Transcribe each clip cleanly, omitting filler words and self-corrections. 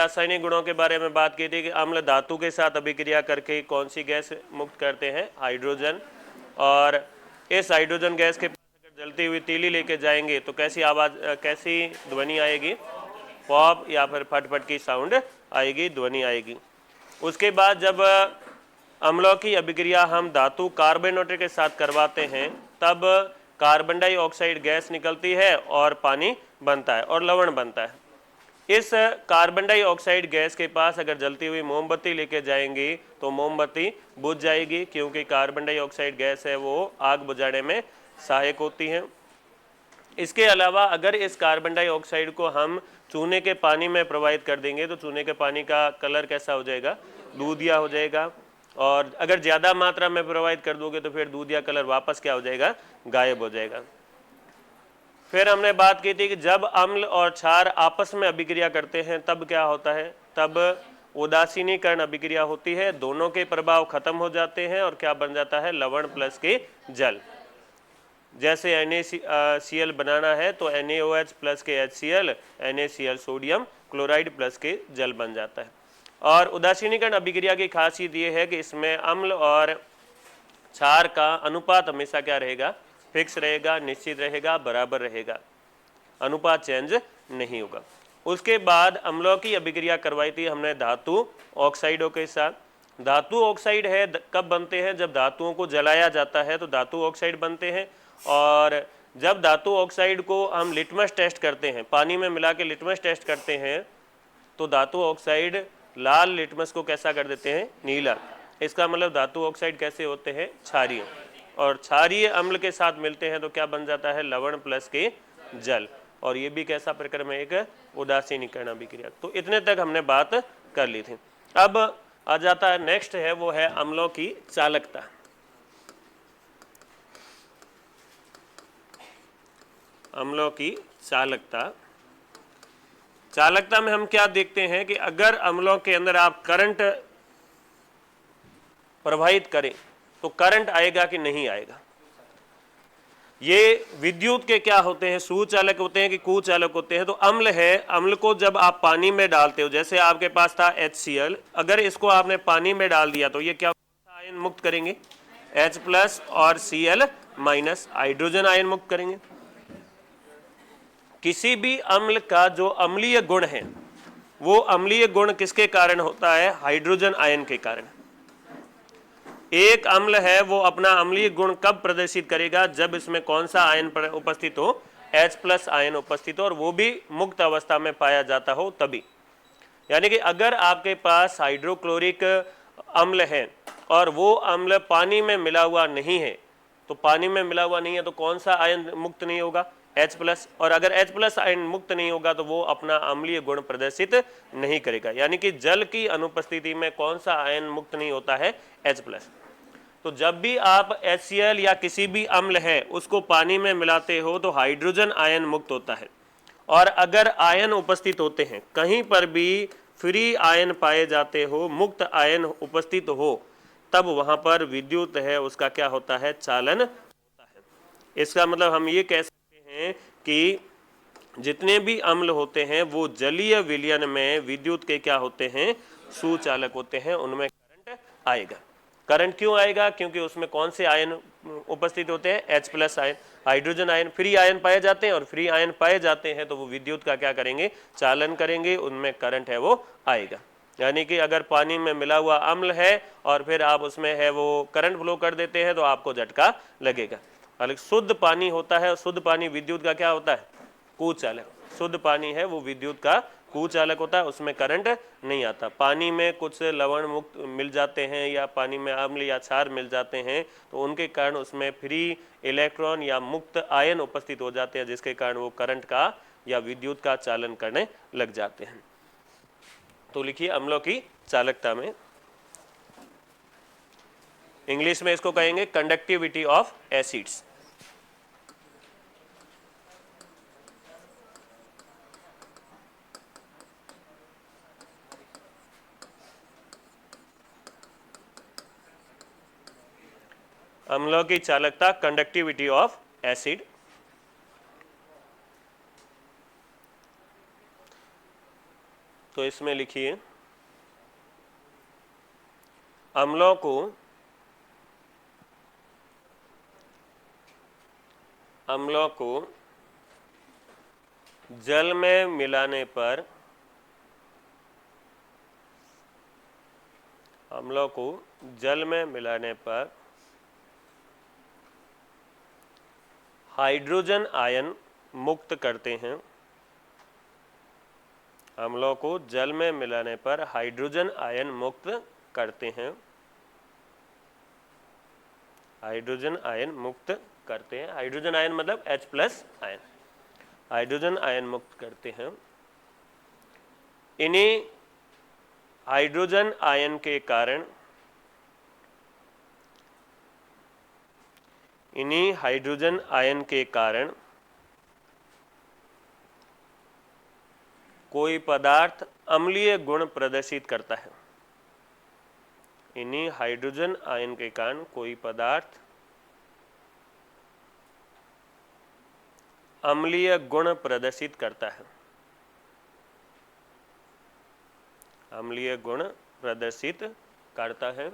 रासायनिक गुणों के बारे में बात की थी कि अम्ल धातु के साथ अभिक्रिया करके कौन सी गैस मुक्त करते हैं, हाइड्रोजन। और इस हाइड्रोजन गैस के पास अगर जलती हुई तीली लेके जाएंगे तो कैसी आवाज, कैसी ध्वनि आएगी, पॉप या फिर फटफट की साउंड आएगी, ध्वनि आएगी। उसके बाद जब अम्लों की अभिक्रिया हम धातु कार्बोनेट के साथ करवाते हैं तब कार्बन डाइऑक्साइड गैस निकलती है और पानी बनता है और लवण बनता है। इस कार्बन डाइऑक्साइड गैस के पास अगर जलती हुई मोमबत्ती लेके जाएंगे तो मोमबत्ती बुझ जाएगी, क्योंकि कार्बन डाइऑक्साइड गैस है वो आग बुझाने में सहायक होती है। इसके अलावा अगर इस कार्बन डाइऑक्साइड को हम चूने के पानी में प्रवाहित कर देंगे तो चूने के पानी का कलर कैसा हो जाएगा, दूधिया हो जाएगा। और अगर ज़्यादा मात्रा में प्रवाहित कर दोगे तो फिर दूधिया कलर वापस क्या हो जाएगा, गायब हो जाएगा। फिर हमने बात की थी कि जब अम्ल और क्षार आपस में अभिक्रिया करते हैं तब क्या होता है, तब उदासीनीकरण अभिक्रिया होती है, दोनों के प्रभाव खत्म हो जाते हैं और क्या बन जाता है, लवण प्लस के जल। जैसे NaCl बनाना है तो NaOH प्लस के HCl, NaCl sodium chloride plus के जल बन जाता है। और उदासीनीकरण अभिक्रिया की खासियत ये है कि इसमें अम्ल और क्षार का अनुपात हमेशा क्या रहेगा, फिक्स रहेगा, निश्चित रहेगा, बराबर रहेगा, अनुपात चेंज नहीं होगा। उसके बाद अम्लों की अभिक्रिया करवाई थी हमने धातु ऑक्साइडों के साथ। धातु ऑक्साइड है कब बनते हैं, जब धातुओं को जलाया जाता है तो धातु ऑक्साइड बनते हैं। और जब धातु ऑक्साइड को हम लिटमस टेस्ट करते हैं, पानी में मिला के लिटमस टेस्ट करते हैं तो धातु ऑक्साइड लाल, लिटमस को कैसा कर देते हैं, नीला। इसका मतलब धातु ऑक्साइड कैसे होते हैं, क्षारीय। और क्षारीय अम्ल के साथ मिलते हैं तो क्या बन जाता है, लवण प्लस के जल। और ये भी कैसा प्रक्रम है, एक उदासीनीकरण अभिक्रिया। तो इतने तक हमने बात कर ली थी। अब आ जाता है नेक्स्ट है, वो है अम्लों की चालकता। अम्लों की चालकता। चालकता में हम क्या देखते हैं कि अगर अम्लों के अंदर आप करंट प्रवाहित करें तो करंट आएगा कि नहीं आएगा। ये विद्युत के क्या होते हैं, सुचालक होते हैं कि कुचालक होते हैं। तो अम्ल है, अम्ल को जब आप पानी में डालते हो, जैसे आपके पास था HCl, अगर इसको आपने पानी में डाल दिया तो ये क्या आयन मुक्त करेंगे, H प्लस और Cl माइनस, हाइड्रोजन आयन मुक्त करेंगे। किसी भी अम्ल का जो अम्लीय गुण है वो अम्लीय गुण किसके कारण होता है, हाइड्रोजन आयन के कारण। एक अम्ल है वो अपना अम्लीय गुण कब प्रदर्शित करेगा, जब इसमें कौन सा आयन उपस्थित हो, H प्लस आयन उपस्थित हो और वो भी मुक्त अवस्था में पाया जाता हो तभी। यानी कि अगर आपके पास हाइड्रोक्लोरिक अम्ल है और वो अम्ल पानी में मिला हुआ नहीं है, तो पानी में मिला हुआ नहीं है तो कौन सा आयन मुक्त नहीं होगा, H प्लस। और अगर H प्लस आयन मुक्त नहीं होगा तो वो अपना अम्लीय गुण प्रदर्शित नहीं करेगा। यानी कि जल की अनुपस्थिति में कौन सा आयन मुक्त नहीं होता है, H प्लस। तो जब भी आप HCl या किसी भी अम्ल है उसको पानी में मिलाते हो तो हाइड्रोजन आयन मुक्त होता है। और अगर आयन उपस्थित होते हैं, कहीं पर भी फ्री आयन पाए जाते हो, मुक्त आयन उपस्थित हो, तब वहां पर विद्युत है उसका क्या होता है, चालन होता है। इसका मतलब हम ये कह सकते हैं कि जितने भी अम्ल होते हैं वो जलीय विलयन में विद्युत के क्या होते हैं, सुचालक होते हैं, उनमें करंट आएगा। करंट क्यों आएगा, क्योंकि उसमें कौन से आयन उपस्थित होते हैं, H plus ion, hydrogen ion, free ion पाए जाते हैं। और फ्री आयन पाए जाते हैं तो वो विद्युत का क्या करेंगे, चालन करेंगे, उनमें करंट है वो आएगा। यानी कि अगर पानी में मिला हुआ अम्ल है और फिर आप उसमें है वो करंट फ्लो कर देते हैं तो आपको झटका लगेगा। हालांकि शुद्ध पानी होता है, शुद्ध पानी विद्युत का क्या होता है, कुचालक। शुद्ध पानी है वो विद्युत का कुचालक होता है, उसमें करंट नहीं आता। पानी में कुछ लवण मुक्त मिल जाते हैं या पानी में अम्ल या क्षार मिल जाते हैं तो उनके कारण उसमें फ्री इलेक्ट्रॉन या मुक्त आयन उपस्थित हो जाते हैं, जिसके कारण वो करंट का या विद्युत का चालन करने लग जाते हैं। तो लिखिए अम्लों की चालकता में, इंग्लिश में इसको कहेंगे कंडक्टिविटी ऑफ एसिड्स। अम्लों की चालकता, कंडक्टिविटी ऑफ एसिड। तो इसमें लिखिए अम्लों को जल में मिलाने पर अम्लों को जल में मिलाने पर हाइड्रोजन आयन मुक्त करते हैं। अम्लों को जल में मिलाने पर हाइड्रोजन आयन मुक्त करते हैं। हाइड्रोजन आयन मुक्त करते हैं। हाइड्रोजन आयन मतलब H+ आयन। हाइड्रोजन आयन मुक्त करते हैं। इन्हीं हाइड्रोजन आयन के कारण कोई पदार्थ अम्लीय गुण प्रदर्शित करता है। इन्हीं हाइड्रोजन आयन के कारण कोई पदार्थ अम्लीय गुण प्रदर्शित करता है। अम्लीय गुण प्रदर्शित करता है।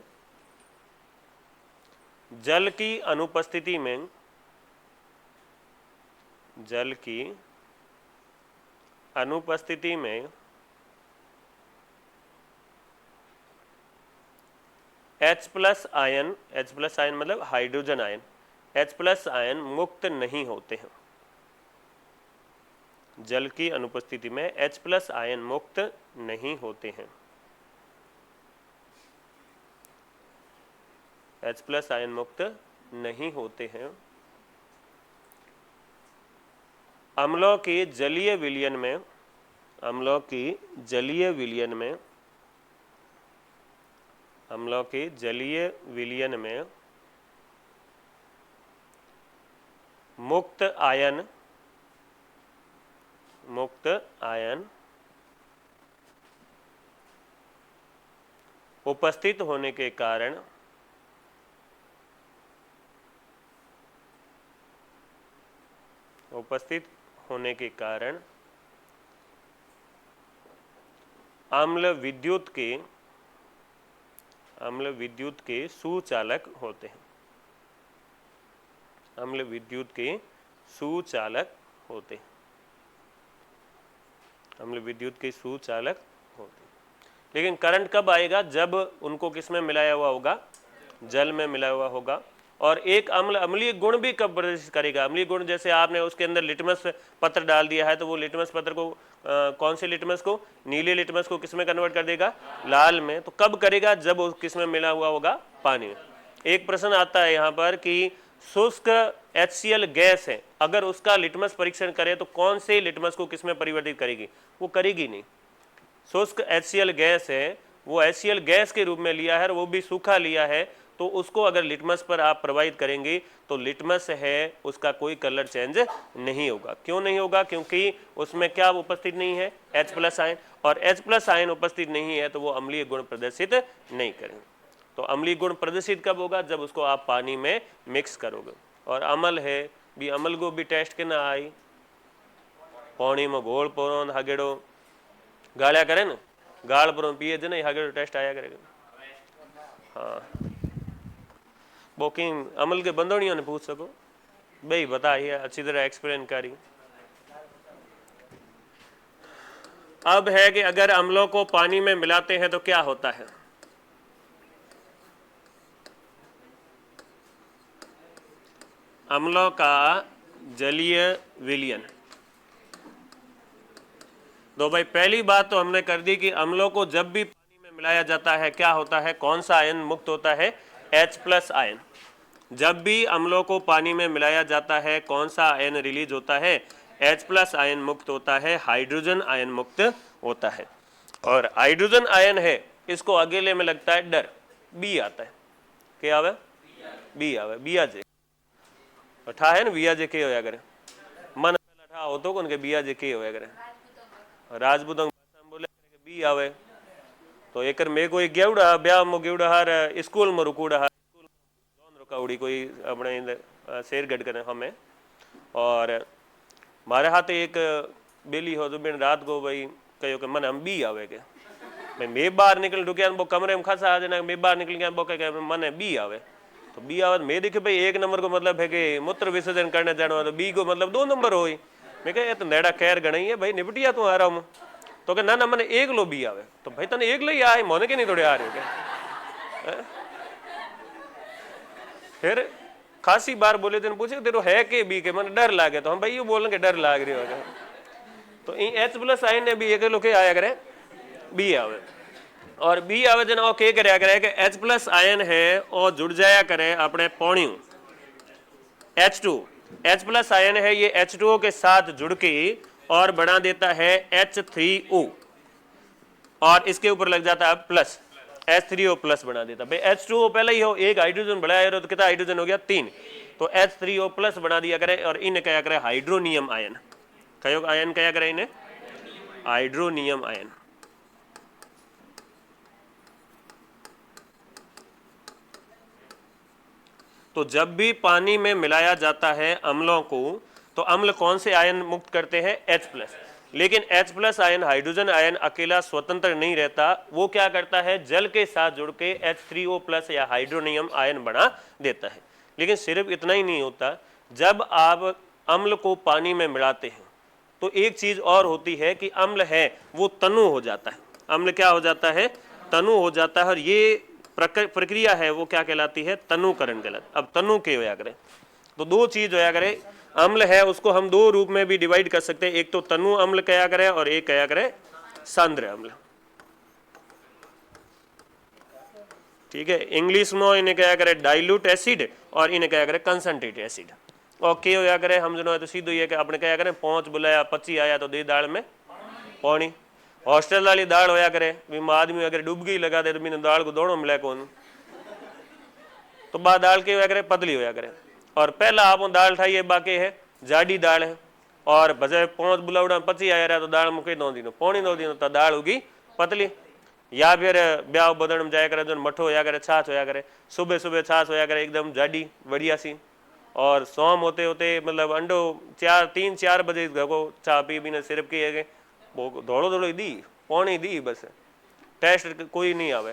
जल की अनुपस्थिति में H+ आयन मतलब हाइड्रोजन आयन H+ आयन मुक्त नहीं होते हैं। जल की अनुपस्थिति में H+ आयन मुक्त नहीं होते हैं। H+ आयन मुक्त नहीं होते हैं। अम्लों के जलीय विलयन में मुक्त आयन उपस्थित होने के कारण अम्ल विद्युत के सुचालक होते हैं। अम्ल विद्युत के सुचालक होते हैं। लेकिन करंट कब आएगा? जब उनको किस में मिलाया हुआ होगा? जल में मिलाया हुआ होगा। और एक अम्लीय गुण भी कब प्रदर्शित करेगा? अम्लीय गुण जैसे आपने उसके अंदर लिटमस पत्र डाल दिया है, तो वो लिटमस पत्र को कौन से लिटमस को? नीले लिटमस को किस में कन्वर्ट कर देगा? लाल में। तो कब करेगा? जब वो किस में मिला हुआ होगा? पानी में। एक प्रश्न आता है यहाँ पर कि शुष्क HCl गैस है, अगर उसका लिटमस परीक्षण करें तो कौन से लिटमस को किस में परिवर्तित करेगी? वो करेगी नहीं। शुष्क HCl गैस है, वो HCl गैस के रूप में लिया है और वो भी सूखा लिया है, तो उसको अगर लिटमस पर आप प्रवाहित करेंगे तो लिटमस है उसका कोई कलर चेंज नहीं होगा। क्यों नहीं होगा? क्योंकि उसमें क्या उपस्थित नहीं है? H+ ion. और H+ आयन उपस्थित नहीं है तो वो अम्लीय गुण प्रदर्शित नहीं करेंगे। तो अम्लीय गुण प्रदर्शित कब होगा? जब उसको आप पानी में मिक्स करोगे। और अमल है भी, अमल को भी टेस्ट करना आई पानी में घोल पोरो हागेड़ो गाड़ा करे ना, गाड़ पर पिए थे ना, हागेड़ो टेस्ट आया करेगा। हाँ, बुकिंग अमल के बंदोड़ियों ने पूछ सको भाई, बताइए अच्छी तरह एक्सप्लेन करी। अब है कि अगर अम्लों को पानी में मिलाते हैं तो क्या होता है? अम्लों का जलीय विलयन। तो भाई पहली बात तो हमने कर दी कि अम्लों को जब भी पानी में मिलाया जाता है क्या होता है? कौन सा आयन मुक्त होता है? H+ ion. जब भी अम्लों को पानी में मिलाया जाता है कौन सा आयन रिलीज होता है? H+ आयन मुक्त होता है, हाइड्रोजन आयन मुक्त होता है। और हाइड्रोजन आयन है, इसको अकेले में लगता है डर, बी आता है। क्या आवे? बी आवे, बियाजे ठा है ना, बियाजे के होया करे मन पहला ठा हो तो उनके बियाजे के होया करे। राजपूतों भाषा में बोले कि बी आवे। तो एकर में कोई गेवड़ा ब्याह में गेवड़ा हार स्कूल में रुकूड़ा हार स्कूल रुकाउड़ी कोई अपने शेरगढ़ करे हमें। और हमारे हाथ एक बेली हो तो बिन रात को भाई कहो कि मैंने हम बी आवे के भाई मैं बाहर निकल ढुकिया वो कमरे में खासा आ जाना मैं बाहर निकल गया वो कहे मैंने बी आवे तो बी आवे मैं देखे भाई एक नंबर को मतलब है कि मूत्र विसर्जन करने जाना तो बी को मतलब 2 नंबर हो मैं कहे तो नेड़ा खैर गणी है भाई निपटिया तू आ रहा हूँ तो कह ना मैंने एक लो बी आवे तो भाई तने एक लो ही आए मोने के नहीं थोड़े आ रहे हो क्या फिर खासी बार बोले थे पूछे तेरे है के बी के मैंने डर लागे तो हम भाई यू बोलें कि डर लाग रही हो तो एच प्लस आयन ने भी एक लोग आया करे बी आवे और बी आवे जना के कराया करे कि एच प्लस आयन है और जुड़ जाया करे अपने पौणियों H2 H प्लस आयन है ये H2O के साथ जुड़ के और बना देता है H3O और इसके ऊपर लग जाता है प्लस H3O प्लस बना देता भाई H2O पहले ही हो एक हाइड्रोजन बढ़ाया तो कितना हाइड्रोजन हो गया 3 तो H3O प्लस बना दिया करे और इन्हें क्या करे हाइड्रोनियम आयन कहो आयन क्या करे इन्हें हाइड्रोनियम आयन तो जब भी पानी में मिलाया जाता है अम्लों को तो अम्ल कौन से आयन मुक्त करते हैं H प्लस लेकिन H plus ion hydrogen ion अकेला स्वतंत्र नहीं रहता वो क्या करता है जल के साथ जुड़ के H3O प्लस या हाइड्रोनियम आयन बना देता है लेकिन सिर्फ इतना ही नहीं होता जब आप अम्ल को पानी में मिलाते हैं तो एक चीज और होती है कि अम्ल है वो तनु हो जाता है अम्ल क्या हो जाता है तनु हो जाता है और ये प्रक्रिया है वो क्या कहलाती है तनुकरण कहलाती अब तनु के होया करे तो 2 चीज होया करे अम्ल है उसको हम 2 रूप में भी डिवाइड कर सकते हैं एक तो तनु अम्ल कया करे और एक कया करे सांद्र अम्ल ठीक है इंग्लिश में इन्हें कया करे डाइल्यूट एसिड और इन्हें कया करे कंसंट्रेट एसिड और के होया करे हम जो है तो सीधो ये कि अपने कया करें 5 बुलाया 25 आया तो दे दाल में पानी हॉस्टल वाली दाल होया करे आदमी अगर डुबकी लगा दे तो मैंने दाल को दोनों मिला कौन तो बाद दाल के होया करे पतली होया करे और पहला आप दाल ठाइए बाकी है जाडी दाल है और बजाय 5 बुलावड़ा 25 आया रहा तो दाल मुके दो दिन पौनी 2 दिन तो दाल होगी पतली या फिर ब्याह बदन में जाया करे जो मठो होया करे छाछ होया करे सुबह सुबह छाछ होया करे एकदम जाडी बढ़िया सी और सोम होते होते मतलब अंडो 3-4 बजे को चाय पी भी सिर्फ की है वो दौड़ो दौड़ो दी पौनी दी बस टेस्ट कोई नहीं आवे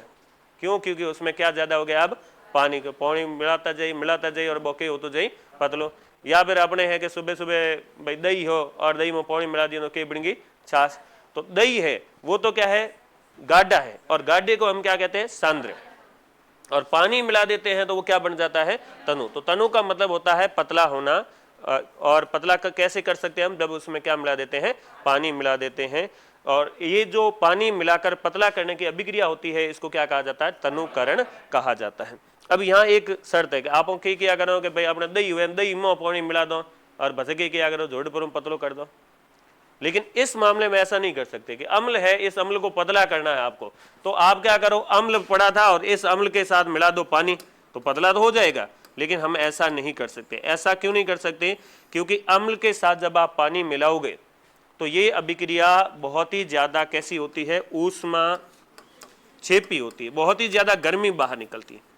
क्यों क्योंकि उसमें क्या ज्यादा हो गया अब पानी को पानी मिलाता जाइए और बोके हो तो जाइए पतलो या फिर अपने है कि सुबह सुबह भाई दही हो और दही में पानी मिला दिया तो के बनेगी छाछ तो दही है वो तो क्या है गाढ़ा है और गाढ़े को हम क्या कहते हैं सांद्र और पानी मिला देते हैं तो वो क्या बन जाता है तनु तो तनु का मतलब होता है पतला होना और पतला का कैसे कर सकते हैं हम जब उसमें क्या मिला देते हैं पानी मिला देते हैं और ये जो पानी मिलाकर पतला करने की अभिक्रिया होती है इसको क्या कहा जाता है तनुकरण कहा जाता है अब यहाँ एक शर्त है कि आप क्या करो कि भाई अपने दही हुए दही में पानी मिला दो और भसके क्या करो जोड़ पर पतलो कर दो लेकिन इस मामले में ऐसा नहीं कर सकते कि अम्ल है इस अम्ल को पतला करना है आपको तो आप क्या करो अम्ल पड़ा था और इस अम्ल के साथ मिला दो पानी तो पतला तो हो जाएगा लेकिन हम ऐसा नहीं कर सकते ऐसा क्यों नहीं कर सकते क्योंकि अम्ल के साथ जब आप पानी मिलाओगे तो ये अभिक्रिया बहुत ही ज्यादा कैसी होती है ऊष्मा छेपी होती है बहुत ही ज्यादा गर्मी बाहर निकलती है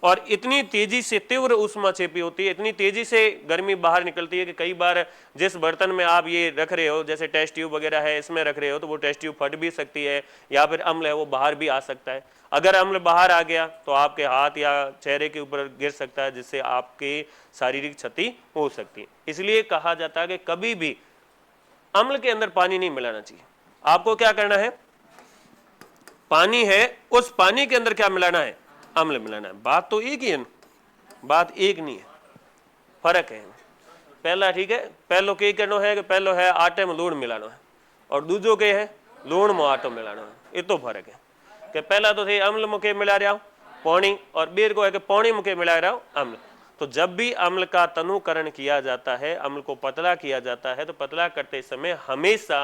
और इतनी तेजी से तीव्र ऊष्मा छेपी होती है इतनी तेजी से गर्मी बाहर निकलती है कि कई बार जिस बर्तन में आप ये रख रहे हो जैसे टेस्ट ट्यूब वगैरह है इसमें रख रहे हो तो वो टेस्ट ट्यूब फट भी सकती है या फिर अम्ल है वो बाहर भी आ सकता है अगर अम्ल बाहर आ गया तो आपके हाथ या चेहरे के ऊपर गिर सकता है जिससे आपके शारीरिक क्षति हो सकती है इसलिए कहा जाता है कि कभी भी अम्ल के अंदर पानी नहीं मिलाना चाहिए आपको क्या करना है पानी है उस पानी के अंदर क्या मिलाना है अम्ल मिलाना है बात तो एक ही है बात एक नहीं है फर्क है पहला ठीक है पहलो के कहना है कि पहलो है आटे में लूण मिलाना है और दूजो के है लूण में आटो मिलाना है ये तो फर्क है कि पहला तो थे अम्ल मुके मिला रहा हूं पानी और बेर को है कि पानी मुके मिला रहा हूं अम्ल तो जब भी अम्ल का तनुकरण किया जाता है अम्ल को पतला किया जाता है तो पतला करते समय हमेशा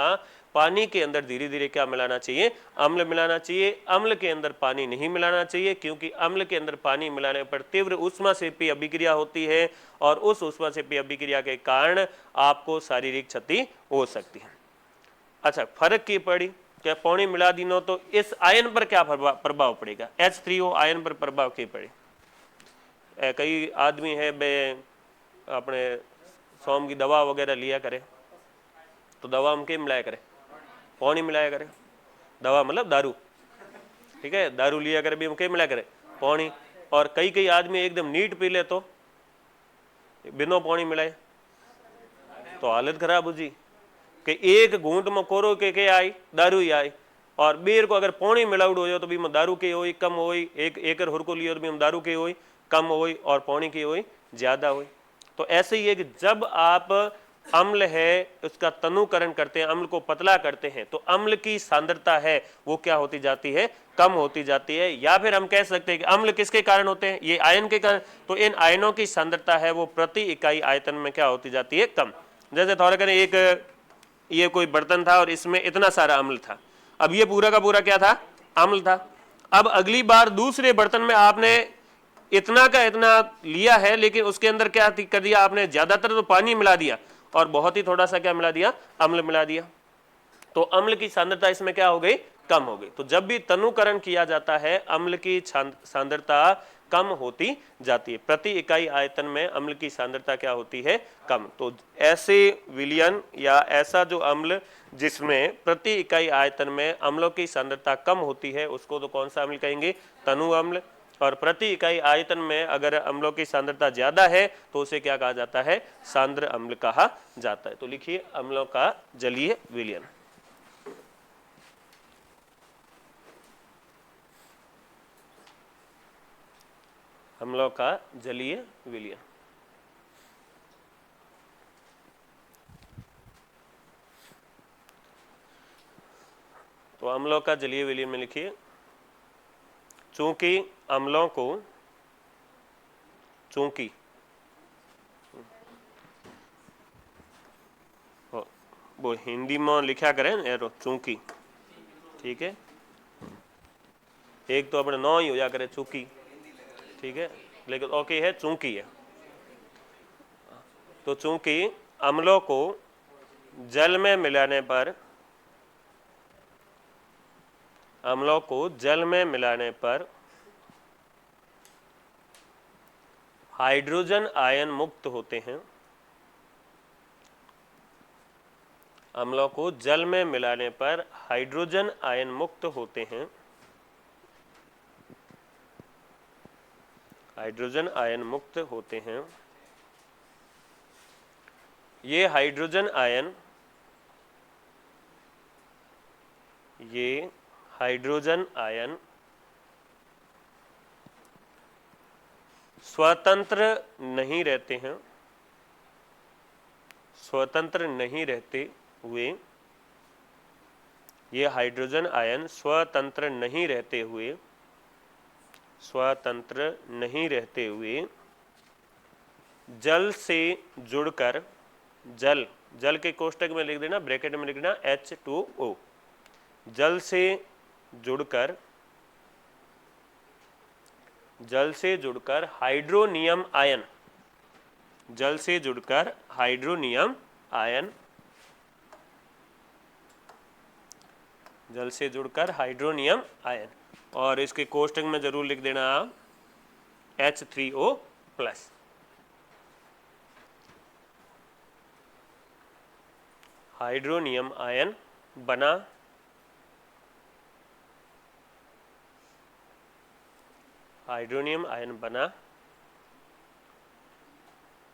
पानी के अंदर धीरे धीरे क्या मिलाना चाहिए अम्ल मिलाना चाहिए अम्ल के अंदर पानी नहीं मिलाना चाहिए क्योंकि अम्ल के अंदर पानी मिलाने पर तीव्र ऊष्मा सेपी अभिक्रिया होती है और उस ऊष्मा सेपी अभिक्रिया के कारण आपको शारीरिक क्षति हो सकती है अच्छा फर्क की पड़ी क्या पानी मिला दीनो तो इस आयन पर क्या प्रभाव पड़ेगा H3O आयन पर प्रभाव की पड़े कई आदमी है बे अपने सोम की दवा वगैरह लिया करे तो दवा हम के मिलाया करे पानी मिलाया करे। दवा मतलब दारू, ठीक है, दारू लिया करे भी क्या मिलाया करे, पानी। और कई कई आदमी एकदम नीट पी ले तो बिना पानी मिलाए तो हालत खराब हो जी कि एक घूंट में कोरो के आई दारू ही आई, और बीर को अगर पानी मिलावड़ हो तो भी में दारू के होई कम होई, एक एकर हुर को लियो तो भी में दारू के होई कम होई और पानी की होई ज्यादा होई। तो ऐसे ही है कि जब आप अम्ल है उसका तनुकरण करते हैं, अम्ल को पतला करते हैं, तो अम्ल की सांद्रता है वो क्या होती जाती है, कम होती जाती है। या फिर हम कह सकते हैं कि अम्ल किसके कारण होते हैं, ये आयन के कारण, तो इन आयनों की सांद्रता है वो प्रति इकाई आयतन में क्या होती जाती है, कम। जैसे थोड़ा करें एक ये कोई बर्तन था और इसमें इतना सारा अम्ल था, अब ये पूरा का पूरा क्या था, अम्ल था। अब अगली बार दूसरे बर्तन में आपने इतना का इतना लिया है, लेकिन उसके अंदर क्या कर दिया आपने, ज्यादातर तो पानी मिला दिया और बहुत ही थोड़ा सा क्या मिला दिया, अम्ल मिला दिया। तो अम्ल की सांद्रता इसमें क्या हो गई, कम हो गई। तो जब भी तनुकरण किया जाता है अम्ल की सांद्रता कम होती जाती है, प्रति इकाई आयतन में अम्ल की सांद्रता क्या होती है, कम। तो ऐसे विलयन या ऐसा जो अम्ल जिसमें प्रति इकाई आयतन में अम्लों की सांद्रता कम होती है उसको तो कौन सा अम्ल कहेंगे, तनु अम्ल। और प्रति इकाई आयतन में अगर अम्लों की सांद्रता ज्यादा है तो उसे क्या कहा जाता है, सांद्र अम्ल कहा जाता है। तो लिखिए अम्लों का जलीय विलयन। अम्लों का जलीय विलयन। तो अम्लों का जलीय विलयन में लिखिए, चूंकि अम्लों को, चूंकि वो हिंदी में लिखा करें एरो चूंकि, ठीक है, एक तो अपने नौ ही हो जा करे चूंकि, ठीक है, लेकिन ओके है चूंकि है। तो चूंकि अम्लों को जल में मिलाने पर, अम्लों को जल में मिलाने पर हाइड्रोजन आयन मुक्त होते हैं, अम्लों को जल में मिलाने पर हाइड्रोजन आयन मुक्त होते हैं, हाइड्रोजन आयन मुक्त होते हैं। ये हाइड्रोजन आयन, ये हाइड्रोजन आयन स्वतंत्र नहीं रहते हैं, स्वतंत्र नहीं रहते हुए, ये हाइड्रोजन आयन स्वतंत्र नहीं रहते हुए, स्वतंत्र नहीं रहते हुए जल से जुड़कर, जल, जल के कोष्टक में लिख देना, ब्रैकेट में लिख देना H2O, जल से जुड़कर, जल से जुड़कर हाइड्रोनियम आयन, जल से जुड़कर हाइड्रोनियम आयन, जल से जुड़कर हाइड्रोनियम आयन, और इसके कोष्टक में जरूर लिख देना H3O प्लस। हाइड्रोनियम आयन बना, हाइड्रोनियम आयन बना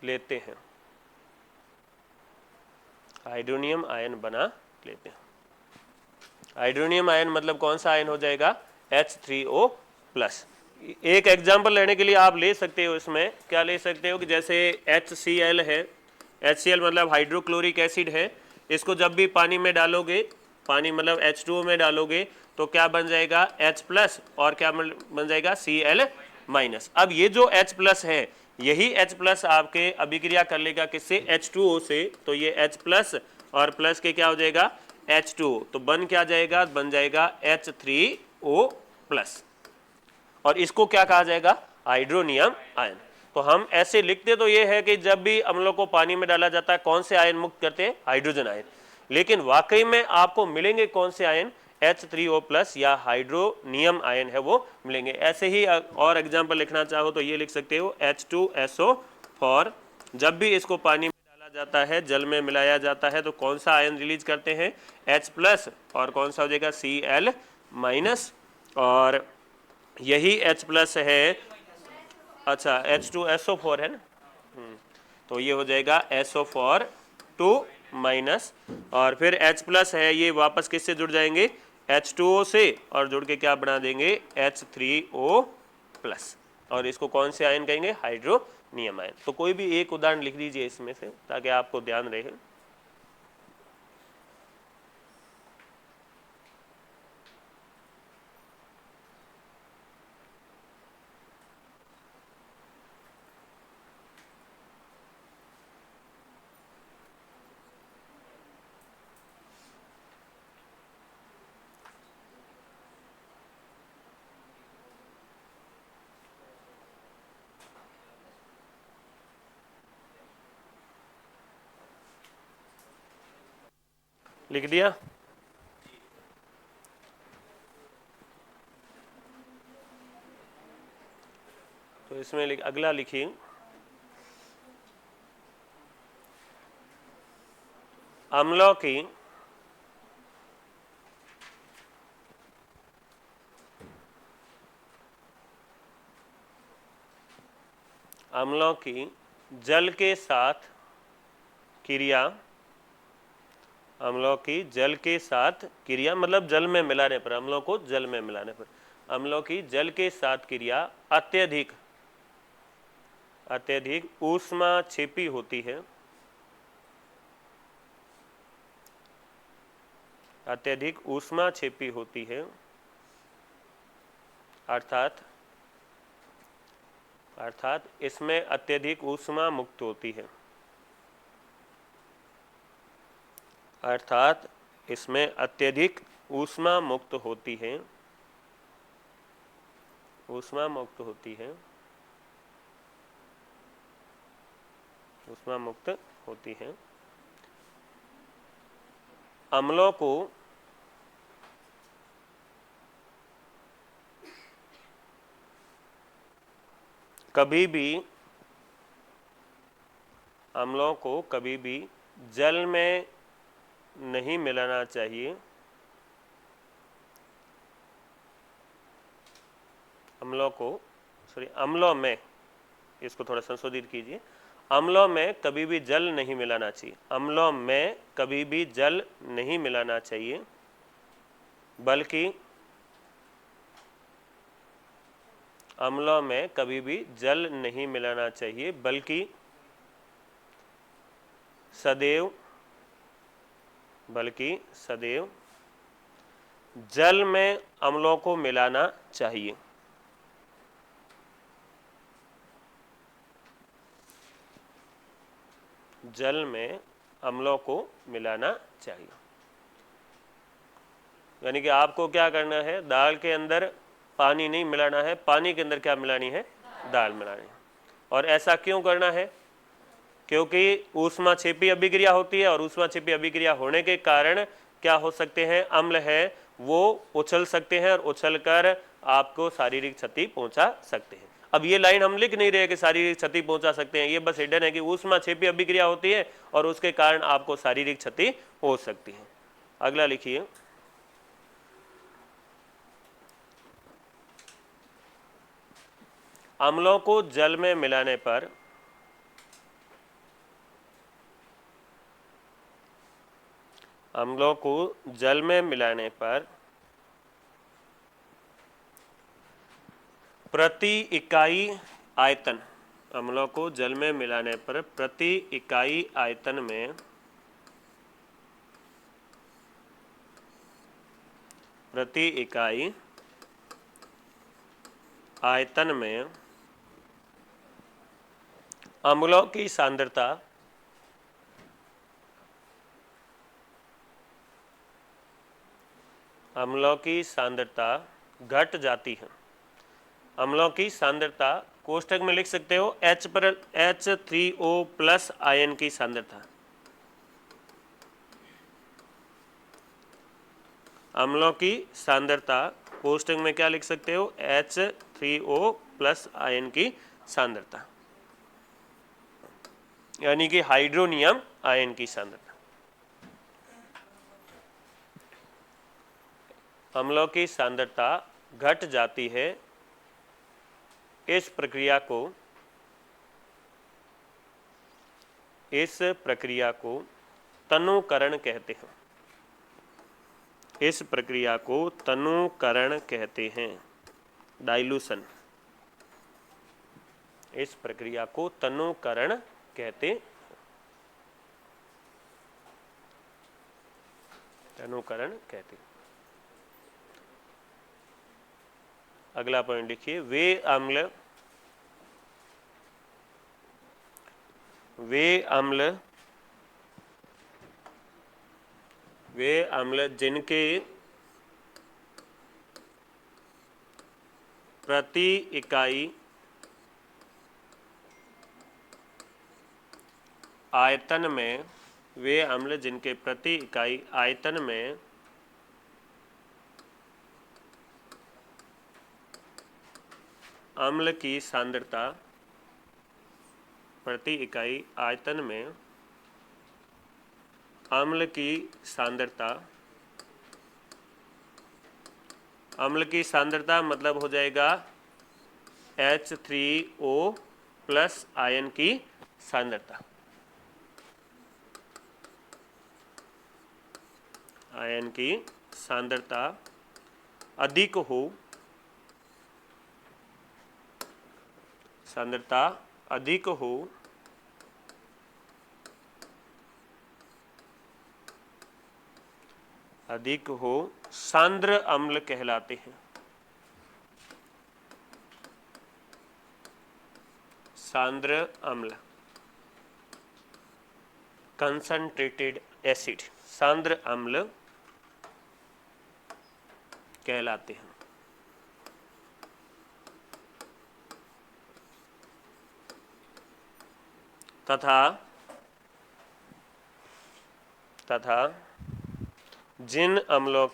लेते हैं, हाइड्रोनियम आयन बना लेते हैं। हाइड्रोनियम आयन मतलब कौन सा आयन हो जाएगा, H3O प्लस। एक एग्जाम्पल लेने के लिए आप ले सकते हो, इसमें क्या ले सकते हो कि जैसे HCl है, HCl मतलब हाइड्रोक्लोरिक एसिड है, इसको जब भी पानी में डालोगे, पानी मतलब H2O में डालोगे तो क्या बन जाएगा, H प्लस, और क्या बन जाएगा, Cl माइनस। अब ये जो H प्लस है, यही H प्लस आपके अभिक्रिया कर लेगा किससे, H2O से, तो ये H प्लस और प्लस के क्या हो जाएगा, H2O, तो बन क्या जाएगा, बन जाएगा H3O प्लस, और इसको क्या कहा जाएगा, हाइड्रोनियम आयन। तो हम ऐसे लिखते तो ये है कि जब भी अम्लों को पानी में डाला जाता है कौन से आयन मुक्त करते हैं, हाइड्रोजन आयन, लेकिन वाकई में आपको मिलेंगे कौन से आयन, H3O प्लस या हाइड्रोनियम आयन है वो मिलेंगे। ऐसे ही और एग्जाम्पल लिखना चाहो तो ये लिख सकते हो H2SO4, जब भी इसको पानी में डाला जाता है, जल में मिलाया जाता है, तो कौन सा आयन रिलीज करते हैं? H+ और कौन सा हो जाएगा? Cl-, और यही H+ है, अच्छा H2SO4 है ना, तो ये हो जाएगा SO4 2-, और फिर H+ है, ये वापस किससे जुड़ जाएंगे? H2O से, और जुड़ के क्या बना देंगे? H3O+, और इसको कौन से आयन कहेंगे? Hydronium ion. तो कोई भी एक उदाहरण लिख दीजिए इसमें से, ताकि आपको ध्यान रहे। लिख दिया? तो इसमें अगला लिखिए, अम्लों की जल के साथ क्रिया, अम्लों की जल के साथ क्रिया मतलब जल में मिलाने पर, अम्लों को जल में मिलाने पर, अम्लों की जल के साथ क्रिया अत्यधिक ऊष्मा छेपी होती है, अत्यधिक ऊष्मा छेपी होती है, अर्थात इसमें अत्यधिक ऊष्मा मुक्त होती है, अर्थात इसमें अत्यधिक ऊष्मा मुक्त होती है, ऊष्मा मुक्त होती है, ऊष्मा मुक्त होती है। अम्लों को कभी भी जल में नहीं मिलाना चाहिए, अम्लों में, इसको थोड़ा संशोधित कीजिए, अम्लों में कभी भी जल नहीं मिलाना चाहिए, अम्लों में कभी भी जल नहीं मिलाना चाहिए, बल्कि अम्लों में कभी भी जल नहीं मिलाना चाहिए, बल्कि सदैव जल में अम्लों को मिलाना चाहिए। जल में अम्लों को मिलाना चाहिए, यानी कि आपको क्या करना है? दाल के अंदर पानी नहीं मिलाना है, पानी के अंदर क्या मिलानी है? दाल मिलानी है। और ऐसा क्यों करना है? क्योंकि ऊष्मा छेपी अभिक्रिया होती है, और ऊष्मा छेपी अभिक्रिया होने के कारण क्या हो सकते हैं? अम्ल है वो उछल सकते हैं, और उछलकर आपको शारीरिक क्षति पहुंचा सकते हैं। अब ये लाइन हम लिख नहीं रहे कि शारीरिक क्षति पहुंचा सकते हैं, ये बस हिडन है कि ऊष्मा छेपी अभिक्रिया होती है और उसके कारण आपको शारीरिक क्षति हो सकती है। अगला लिखिए, अम्लों को जल में मिलाने पर अम्लों को जल में मिलाने पर प्रति इकाई आयतन, अम्लों को जल में मिलाने पर प्रति इकाई आयतन में अम्लों की सांद्रता घट जाती है। अम्लों की सांद्रता कोष्ठक में लिख सकते हो H3O+ आयन की सांद्रता, अम्लों की सांद्रता कोष्ठक में क्या लिख सकते हो? H3O+ आयन की सांद्रता। यानी कि हाइड्रोनियम आयन की सांद्रता। अम्लों की सांद्रता घट जाती है, इस प्रक्रिया को तनुकरण कहते हैं। इस प्रक्रिया को तनुकरण कहते हैं, डाइल्यूशन। इस प्रक्रिया को तनुकरण कहते हैं। अगला पॉइंट लिखिए, वे अम्ल जिनके प्रति इकाई आयतन में, वे अम्ल जिनके प्रति इकाई आयतन में अम्ल की सांद्रता, प्रति इकाई आयतन में अम्ल की सांद्रता मतलब हो जाएगा H3O प्लस आयन की सांद्रता। आयन की सांद्रता अधिक हो, सांद्र अम्ल कहलाते हैं। सांद्र अम्ल, कंसंट्रेटेड एसिड, सांद्र अम्ल कहलाते हैं। तथा जिन अम्लों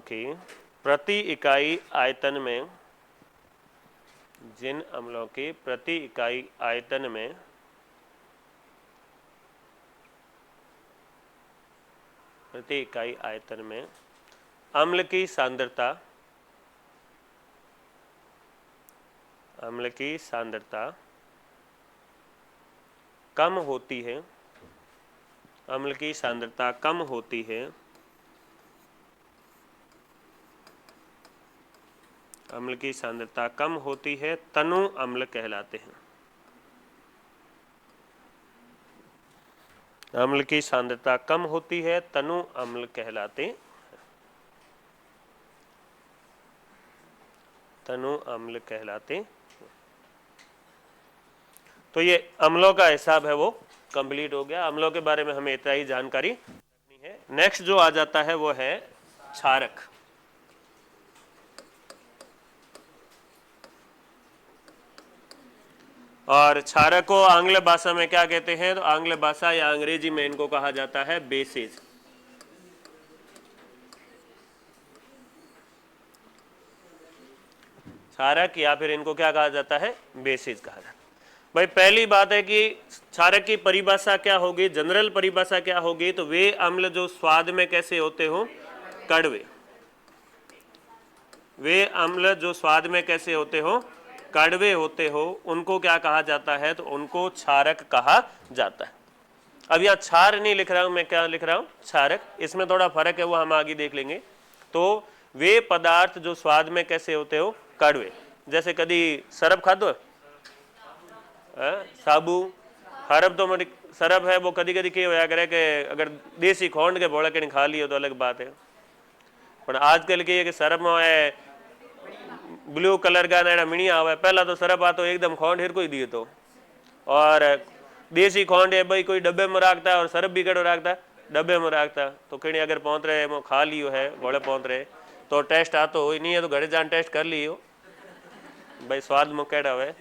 की प्रति इकाई आयतन में, अम्ल की सांद्रता कम होती है, तनु अम्ल कहलाते हैं। अम्ल की सांद्रता कम होती है, तनु अम्ल कहलाते हैं। तो ये अम्लों का हिसाब है वो कंप्लीट हो गया। अम्लों के बारे में हमें इतना ही जानकारी रखनी है। नेक्स्ट जो आ जाता है वो है क्षारक। और क्षारक को आंग्ल भाषा में क्या कहते हैं? तो आंग्ल भाषा या अंग्रेजी में इनको कहा जाता है बेसेज। क्षारक या फिर इनको क्या कहा जाता है? बेसेज कहा जाता है। भाई पहली बात है कि क्षारक की परिभाषा क्या होगी, जनरल परिभाषा क्या होगी? तो वे अम्ल जो स्वाद में कैसे होते हो? कड़वे। वे अम्ल जो स्वाद में कैसे होते हो? कड़वे होते हो, उनको क्या कहा जाता है? तो उनको क्षारक कहा जाता है। अब यहाँ क्षार नहीं लिख रहा हूं मैं, क्या लिख रहा हूं? क्षारक। इसमें थोड़ा फर्क है, वो हम आगे देख लेंगे। तो वे पदार्थ जो स्वाद में कैसे होते हो? कड़वे। जैसे कभी सरब खादो? साबू हरब तो मेरी सरब है, वो कदी कदी क्या होया करे कि अगर देसी खोंड के भोड़ा के खा लियो तो अलग बात है। पर आजकल की है कि सरब में है ब्लू कलर का ना मिनिया आवे। पहला तो सरब आ तो एकदम खोंड हिर कोई दिए तो, और देसी खोंड है भाई कोई डब्बे में रखता है, और सरब भी कड़ो रखता है डब्बे में रखता। तो कहीं अगर पहुंच रहे वो खा लियो है, घोड़े पहुंच रहे तो टेस्ट आतो हो नहीं है, तो घरे जान टेस्ट कर लियो भाई स्वाद में कैडा हुए।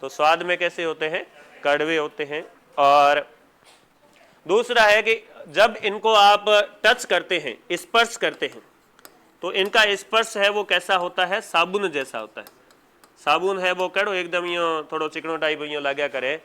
तो स्वाद में कैसे होते हैं? कड़वे होते हैं। और दूसरा है कि जब इनको आप टच करते हैं, स्पर्श करते हैं, तो इनका स्पर्श है वो कैसा होता है? साबुन जैसा होता है। साबुन है वो कड़ो एकदम यो थोड़ो चिकनो टाइप यो लाग्या करे,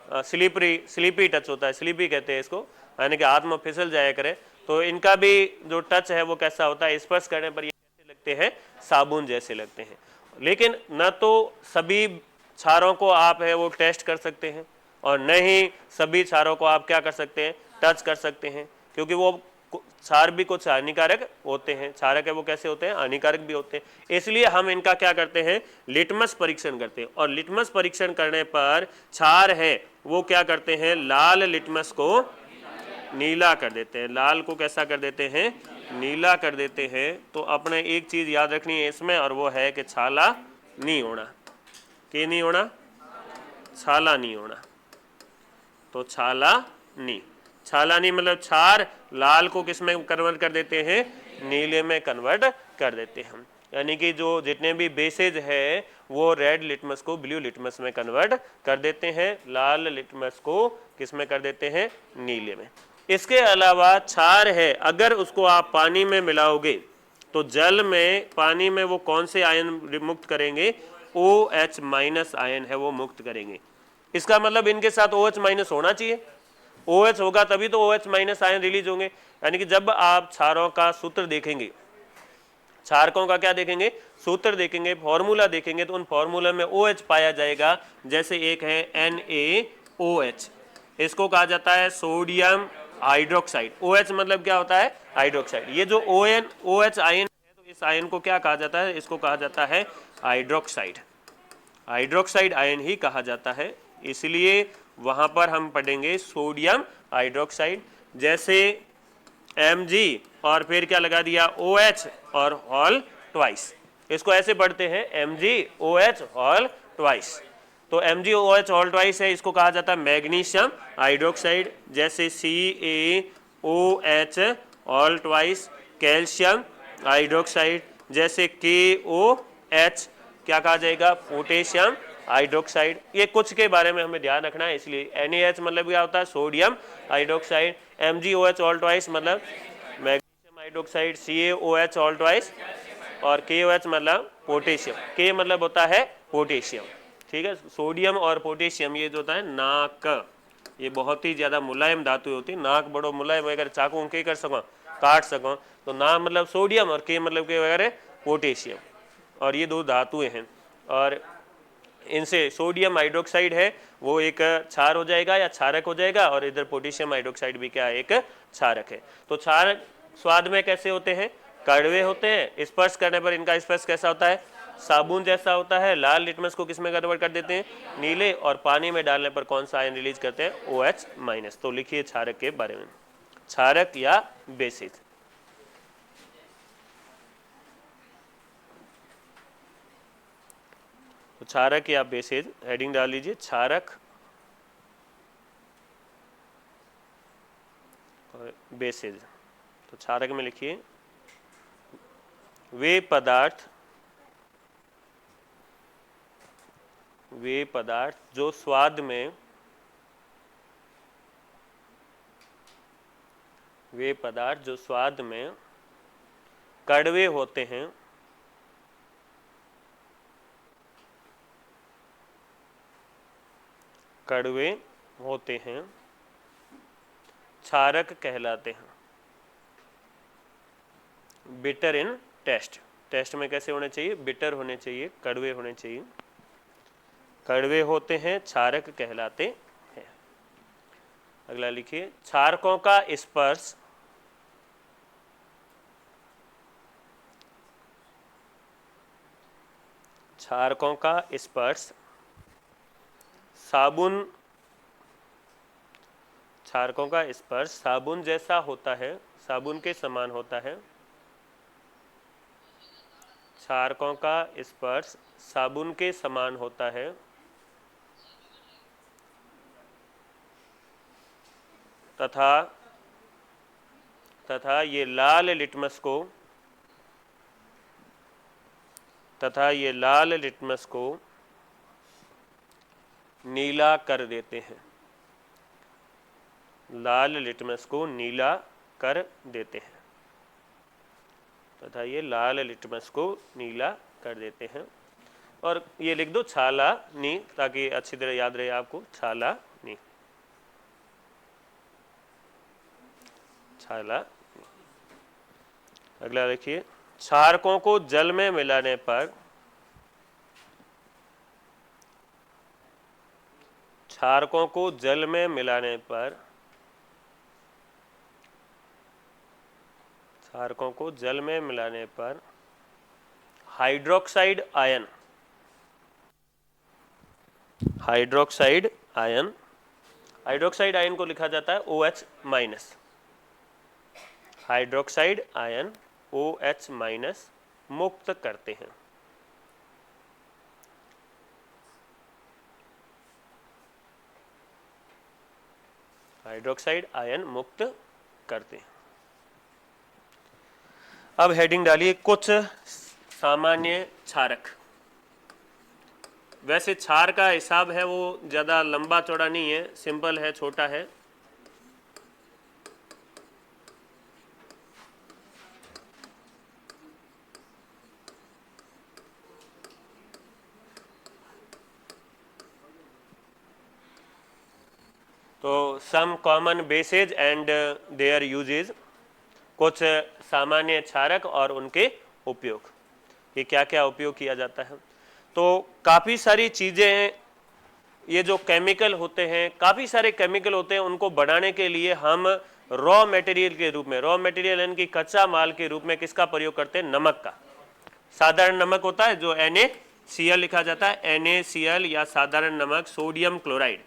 स्लीपी टच होता है, स्लीपी कहते हैं इसको, यानी कि हाथ में फिसल जाया करे। तो इनका भी जो टच है वो कैसा होता है, स्पर्श करने पर ये कैसे लगते हैं, साबुन जैसे लगते हैं। लेकिन न तो सभी क्षारों को आप है वो टेस्ट कर सकते हैं और न ही सभी क्षारों को आप क्या कर सकते हैं, टच कर सकते हैं, क्योंकि वो क्षार भी कुछ हानिकारक होते हैं, क्षारक है वो कैसे होते हैं, हानिकारक भी होते हैं। इसलिए हम इनका क्या करते हैं, लिटमस परीक्षण करते हैं। और लिटमस परीक्षण करने पर क्षार है वो क्या करते हैं, लाल लिटमस को नीला कर देते हैं। लाल को कैसा कर देते हैं, नीला कर देते हैं। तो अपने एक चीज याद रखनी है इसमें, और वो है कि छाला नहीं होना। कि नहीं होना, छाला नहीं होना। तो छाला नहीं, छाला नहीं मतलब क्षार लाल को किस में कन्वर्ट कर देते हैं, नीले में कन्वर्ट कर देते हैं। यानी कि जो जितने भी बेसेज है वो रेड लिटमस को ब्लू लिटमस में कन्वर्ट कर देते हैं, लाल लिटमस को किस में कर देते हैं, नीले में। इसके अलावा क्षार है अगर उसको आप पानी में मिलाओगे तो जल में, पानी में वो कौन से आयन मुक्त करेंगे, OH माइनस आयन है वो मुक्त करेंगे। इसका मतलब इनके साथ OH माइनस होना चाहिए, OH होगा तभी तो OH माइनस आयन रिलीज होंगे। यानी कि जब आप क्षारों का सूत्र देखेंगे, क्षारकों का क्या देखेंगे, सूत्र देखेंगे, फॉर्मूला देखेंगे, तो उन फॉर्मूला में OH पाया जाएगा। जैसे एक है NaOH, इसको कहा जाता है सोडियम हाइड्रोक्साइड। OH मतलब क्या होता है, हाइड्रोक्साइड। ये जो OH आयन है तो इस आयन को क्या कहा जाता है, इसको कहा जाता है हाइड्रोक्साइड। हाइड्रोक्साइड आयन ही कहा जाता है, इसलिए वहां पर हम पढ़ेंगे सोडियम हाइड्रोक्साइड। जैसे Mg और फिर क्या लगा दिया OH और होल ट्वाइस, इसको ऐसे पढ़ते हैं MgOH होल ट्वाइस। तो MgOH होल ट्वाइस है, इसको कहा जाता है मैग्नीशियम हाइड्रोक्साइड। जैसे CaOH whole twice calcium hydroxide. जैसे KOH क्या कहा जाएगा, पोटेशियम हाइड्रोक्साइड। ये कुछ के बारे में हमें ध्यान रखना है, इसलिए NaH मतलब क्या होता है, sodium hydroxide. MgOH whole twice मतलब magnesium hydroxide, CaOH whole twice, और KOH मतलब पोटेशियम। K मतलब होता है पोटेशियम, ठीक है। सोडियम और पोटेशियम ये जो होता है नाक, ये बहुत ही ज्यादा मुलायम धातु होती है। नाक बड़ो मुलायम, अगर चाकू के कर सको काट सको, तो ना मतलब सोडियम और K मतलब के वगैरह पोटेशियम, और ये दो धातुएं हैं। और इनसे सोडियम हाइड्रोक्साइड है वो एक क्षार हो जाएगा या क्षारक हो जाएगा, और इधर पोटेशियम हाइड्रोक्साइड भी क्या है, एक क्षारक है। तो क्षारक स्वाद में कैसे होते हैं, कड़वे होते हैं। स्पर्श करने पर इनका स्पर्श कैसा होता है, साबुन जैसा होता है। लाल लिटमस को किस में कन्वर्ट कर देते हैं, नीले, और पानी में डालने पर कौन सा आयन रिलीज करते हैं, OH माइनस। तो लिखिए क्षारक के बारे में, क्षारक या बेसिस। तो क्षारक या बेसिस हेडिंग डाल लीजिए, क्षारक और बेसिस। तो क्षारक में लिखिए वे पदार्थ जो स्वाद में, वे पदार्थ जो स्वाद में कड़वे होते हैं, कड़वे होते हैं, क्षारक कहलाते हैं। बिटर इन टेस्ट, टेस्ट में कैसे होने चाहिए, बिटर होने चाहिए, कड़वे होने चाहिए, कड़वे होते हैं, क्षारक कहलाते हैं। अगला लिखिए, क्षारकों का स्पर्श क्षारकों का स्पर्श साबुन, क्षारकों का स्पर्श साबुन जैसा होता है, साबुन के समान होता है। क्षारकों का स्पर्श साबुन के समान होता है, तथा ये लाल लिटमस को नीला कर देते हैं, लाल लिटमस को नीला कर देते हैं, तथा ये लाल लिटमस को नीला कर देते हैं। और ये लिख दो छालानी, ताकि अच्छी तरह याद रहे आपको, छालानी, छाला। अगला देखिए, क्षारकों को जल में मिलाने पर, क्षारकों को जल में मिलाने पर, क्षारकों को जल में मिलाने पर hydroxide ion, hydroxide ion, hydroxide ion को लिखा जाता है OH minus, hydroxide ion OH minus मुक्त करते हैं। हाइड्रोक्साइड आयन मुक्त करते हैं। अब हेडिंग डालिए कुछ सामान्य क्षारक। वैसे क्षार का हिसाब है वो ज़्यादा लंबा चौड़ा नहीं है, सिंपल है, छोटा है। तो some common bases and their uses, कुछ सामान्य क्षारक और उनके उपयोग, ये क्या क्या उपयोग किया जाता है। तो काफ़ी सारी चीज़ें, ये जो केमिकल होते हैं, काफ़ी सारे केमिकल होते हैं, उनको बनाने के लिए हम रॉ मटेरियल के रूप में, रॉ मटेरियल यानी कि कच्चा माल के रूप में किसका प्रयोग करते हैं? नमक का। साधारण नमक होता है जो NaCl लिखा जाता है, NaCl या साधारण नमक, सोडियम क्लोराइड।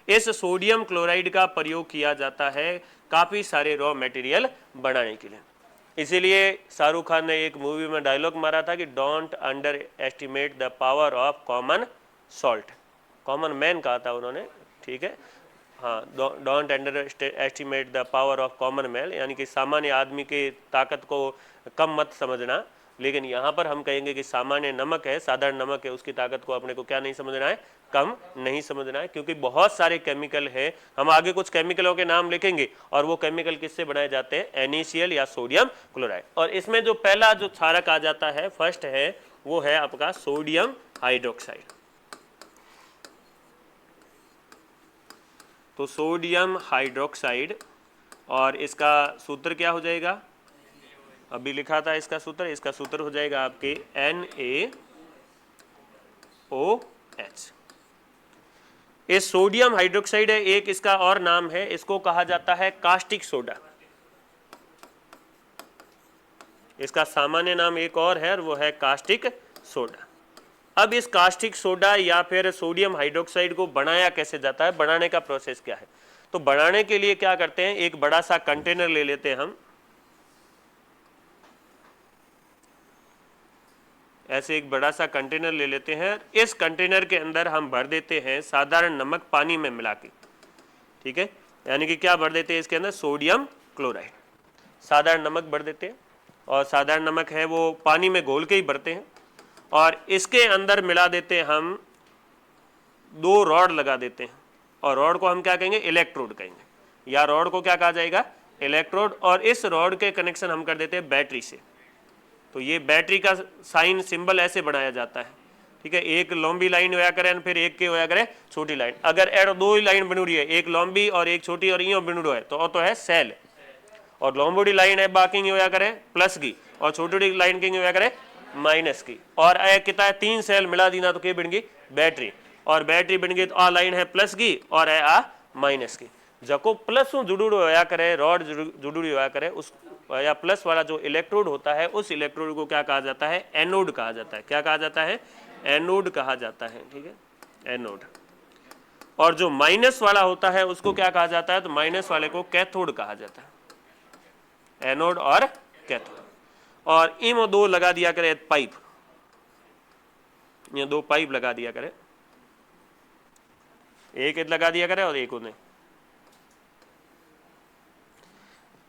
इस सोडियम क्लोराइड का प्रयोग किया जाता है काफ़ी सारे रॉ मटेरियल बनाने के लिए। इसीलिए शाहरुख खान ने एक मूवी में डायलॉग मारा था कि don't under estimate the power of common salt, common man कहा था उन्होंने, ठीक है, हाँ, don't under estimate the power of common man, यानी कि सामान्य आदमी की ताकत को कम मत समझना। लेकिन यहाँ पर हम कहेंगे कि सामान्य नमक है, साधारण नमक है, उसकी ताकत को अपने को क्या नहीं समझना है? कम नहीं समझना है, क्योंकि बहुत सारे केमिकल हैं। हम आगे कुछ केमिकलों के नाम लिखेंगे और वो केमिकल किससे बनाए जाते हैं? NaCl या सोडियम क्लोराइड। और इसमें जो पहला जो क्षारक आ जाता है, फर्स्ट है, वो है आपका सोडियम हाइड्रोक्साइड। तो सोडियम हाइड्रोक्साइड, और इसका सूत्र क्या हो जाएगा? अभी लिखा था इसका सूत्र, इसका सूत्र हो जाएगा आपके NaOH। इस सोडियम हाइड्रोक्साइड है, एक इसका और नाम है, इसको कहा जाता है कास्टिक सोडा। इसका सामान्य नाम एक और है, और वो है कास्टिक सोडा। अब इस कास्टिक सोडा या फिर सोडियम हाइड्रोक्साइड को बनाया कैसे जाता है? बनाने का प्रोसेस क्या है? तो बनाने के लिए क्या करते हैं, एक बड़ा सा कंटेनर ले लेते हैं हम, ऐसे एक बड़ा सा कंटेनर ले लेते हैं। इस कंटेनर के अंदर हम भर देते हैं साधारण नमक पानी में मिला के, ठीक है, यानी कि क्या भर देते हैं इसके अंदर? सोडियम क्लोराइड, साधारण नमक भर देते हैं, और साधारण नमक है वो पानी में घोल के ही भरते हैं। और इसके अंदर मिला देते हैं हम 2 रॉड लगा देते हैं, और रॉड को हम क्या कहेंगे? इलेक्ट्रोड कहेंगे, या रॉड को क्या कहा जाएगा? इलेक्ट्रोड। और इस रॉड के कनेक्शन हम कर देते हैं बैटरी से। तो ये बैटरी का साइन सिंबल ऐसे बनाया जाता है, ठीक है, एक लंबी लाइन होया करे फिर एक के होया करे छोटी लाइन। अगर एड 2 ही लाइन बनी हुई है, एक लंबी और एक छोटी, और यूं बनी है, तो है सेल। और लंबी लाइन है बाकी होया करे प्लस की, और छोटी लाइन की होया करे माइनस की। और कितना है? 3 सेल मिला दीना तो क्या बन गई? बैटरी। और बैटरी बन गई तो आ लाइन है प्लस की और है आ माइनस की। जको प्लस जुड़ूड़ होया करे, रॉड जुड़ूड़ी होया करे, उस या प्लस वाला जो इलेक्ट्रोड होता है, उस इलेक्ट्रोड को क्या कहा जाता है? एनोड कहा जाता है। क्या कहा जाता है? एनोड कहा जाता है, ठीक है, एनोड। और जो माइनस वाला होता है उसको क्या कहा जाता है? तो माइनस वाले को कैथोड कहा जाता है, एनोड और कैथोड। और इम 2 लगा दिया करे पाइप, ये 2 पाइप लगा दिया करे, एक लगा दिया करे और एक उन्हें।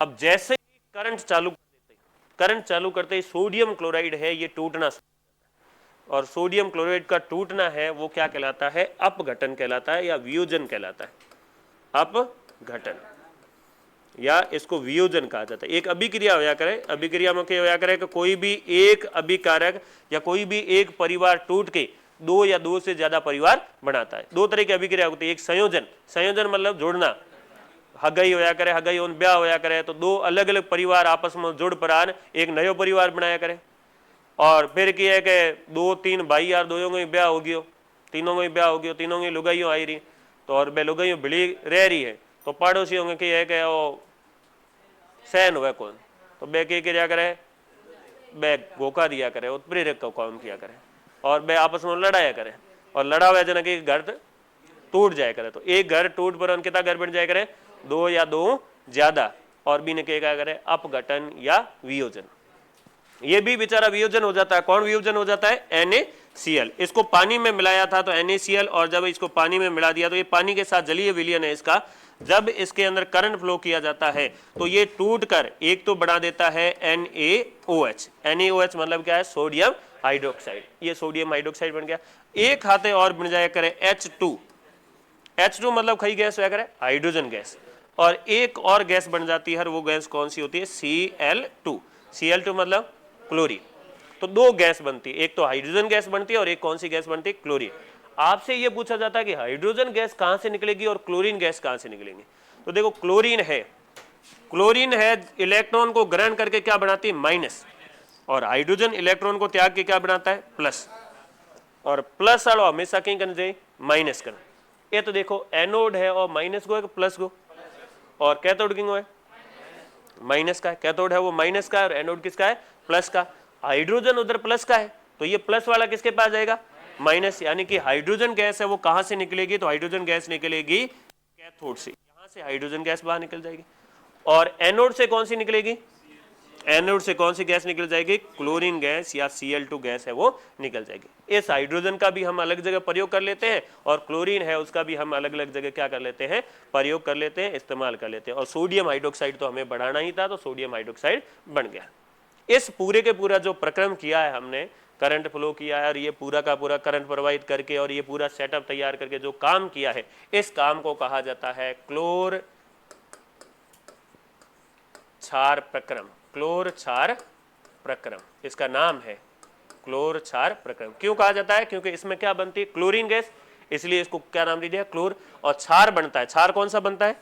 अब जैसे ही करंट चालू कर देते, करंट चालू करते ही सोडियम क्लोराइड है ये टूटना, और सोडियम क्लोराइड का टूटना है वो क्या कहलाता है? अपघटन कहलाता है, या वियोजन कहलाता है। अपघटन या इसको वियोजन कहा जाता है। एक अभिक्रिया होया करे, अभिक्रिया में क्या होया करे कि कोई भी एक अभिकारक या कोई भी एक परिवार टूट के दो या दो से ज्यादा परिवार बनाता है। दो तरह की अभिक्रिया होती है, एक संयोजन, संयोजन मतलब जोड़ना, हगई होया करे, हगई और ब्याह होया करे, तो दो अलग अलग परिवार आपस में जुड़ परान एक नयो परिवार बनाया करे। और फिर की है कि दो तीन भाई यार दोनों को ब्याह हो गयो, तीनों को ब्याह हो गयो, तीनों की लुगाइयों आई रही, तो और बे लुगाइयों भिड़ी रह रही है, तो पड़ोसियों की है कि वो सहन हुआ कौन, तो बे के क्या करे, बे धोखा दिया करे, उत्प्रेरक का काम किया करे और बे आपस में लड़ाया करे, और लड़ा हुआ जना कि घर टूट जाए करे। तो एक घर टूट पर कितना घर बन जाए करे, दो या दो ज्यादा, और भी ने क्या करे, अपघटन या वियोजन। ये भी बेचारा वियोजन हो जाता है। कौन वियोजन हो जाता है, NaCl। इसको पानी में मिलाया था तो NaCl, और जब इसको पानी में मिला दिया तो ये पानी के साथ जलीय विलयन है इसका, जब इसके अंदर करंट फ्लो किया जाता है तो ये टूट कर एक तो बना देता है NaOH। NaOH मतलब क्या है, सोडियम हाइड्रोक्साइड। ये सोडियम हाइड्रोक्साइड बन गया। एक हाथे और बन जाया करे H2। H2 मतलब कई गैस होया करे, हाइड्रोजन गैस। और एक और गैस बन जाती है, वो गैस कौन सी होती है, Cl2। Cl2 मतलब क्लोरीन। तो दो गैस बनती है, एक तो हाइड्रोजन गैस बनती है और एक कौन सी गैस बनती है, क्लोरीन। आपसे ये पूछा जाता है कि हाइड्रोजन गैस कहां से निकलेगी और क्लोरीन गैस कहां से निकलेगी। तो देखो क्लोरीन है, क्लोरीन है इलेक्ट्रॉन को ग्रहण करके क्या बनाती है, माइनस, और हाइड्रोजन इलेक्ट्रॉन को त्याग के क्या बनाता है, प्लस। और प्लस वालों हमेशा कहीं करना चाहिए, माइनस करना। ये तो देखो एनोड है और माइनस को है प्लस को, और कैथोड किंग है माइनस का है। कैथोड है वो माइनस का है और एनोड किसका है, प्लस का। हाइड्रोजन उधर प्लस का है, तो ये प्लस वाला किसके पास जाएगा, माइनस। यानी कि हाइड्रोजन गैस है वो कहां से निकलेगी, तो हाइड्रोजन गैस निकलेगी कैथोड से, यहां से हाइड्रोजन गैस बाहर निकल जाएगी। और एनोड से कौन सी निकलेगी, एनोड से कौन सी गैस निकल जाएगी, क्लोरीन गैस या Cl2 गैस है वो निकल जाएगी। इस हाइड्रोजन का भी हम अलग जगह प्रयोग कर लेते हैं, और क्लोरीन है उसका भी हम अलग अलग जगह क्या कर लेते हैं, प्रयोग कर लेते हैं, इस्तेमाल कर लेते हैं। और सोडियम हाइड्रोक्साइड तो हमें बढ़ाना ही था, तो सोडियम हाइड्रोक्साइड बन गया। इस पूरे के पूरा जो प्रक्रम किया है हमने, करंट फ्लो किया है, और ये पूरा का पूरा करंट प्रवाहित करके और ये पूरा सेटअप तैयार करके जो काम किया है, इस काम को कहा जाता है क्लोर क्षार प्रक्रम। क्लोर क्षार प्रक्रम इसका नाम है, क्लोर क्षार प्रक्रम। क्यों कहा जाता है, क्योंकि इसमें क्या बनती है, क्लोरीन गैस, इसलिए इसको क्या नाम दे दिया, क्लोर। और क्षार बनता है, क्षार कौन सा बनता है,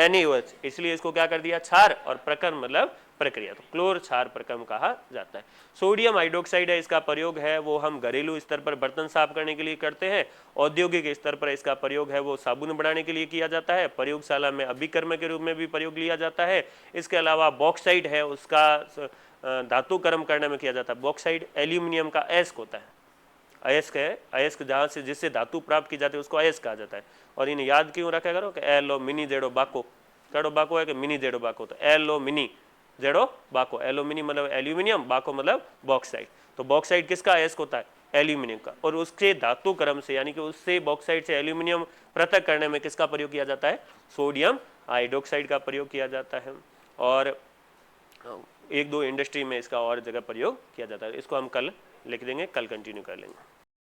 NaOH, इसलिए इसको क्या कर दिया, क्षार। और प्रक्रम मतलब प्रक्रिया, तो क्लोर क्षार प्रक्रम कहा जाता है। सोडियम हाइड्रोक्साइड है, इसका प्रयोग है वो हम घरेलू स्तर पर बर्तन साफ करने के लिए करते हैं। औद्योगिक स्तर पर इसका प्रयोग है वो साबुन बनाने के लिए किया जाता है। प्रयोगशाला में अभिकर्म के रूप में भी प्रयोग लिया जाता है। इसके अलावा बॉक्साइड है, उसका धातु कर्म करने में किया जाता है। बॉक्साइड एल्यूमिनियम का अयस्क होता है, अयस्क है, अयस्क जहाँ से जिससे धातु प्राप्त की जाती है उसको अयस्क कहा जाता है। और इन्हें याद क्यों रखा करो कि एलो मिनी जेडो बाको, कड़ो बाको है कि मिनी जेडो बाको, तो एलो मिनी जेडो बाको, एलोमिनी मतलब एल्यूमिनियम, बाको मतलब बॉक्साइड। तो बॉक्साइड किसका अयस्क होता है, एल्यूमिनियम का। और उसके धातु क्रम से यानी कि उससे बॉक्साइड से एल्यूमिनियम पृथक करने में किसका प्रयोग किया जाता है, सोडियम हाइड्रोक्साइड का प्रयोग किया जाता है। और एक दो इंडस्ट्री में इसका और जगह प्रयोग किया जाता है। इसको हम कल लिख देंगे, कल कंटिन्यू कर लेंगे।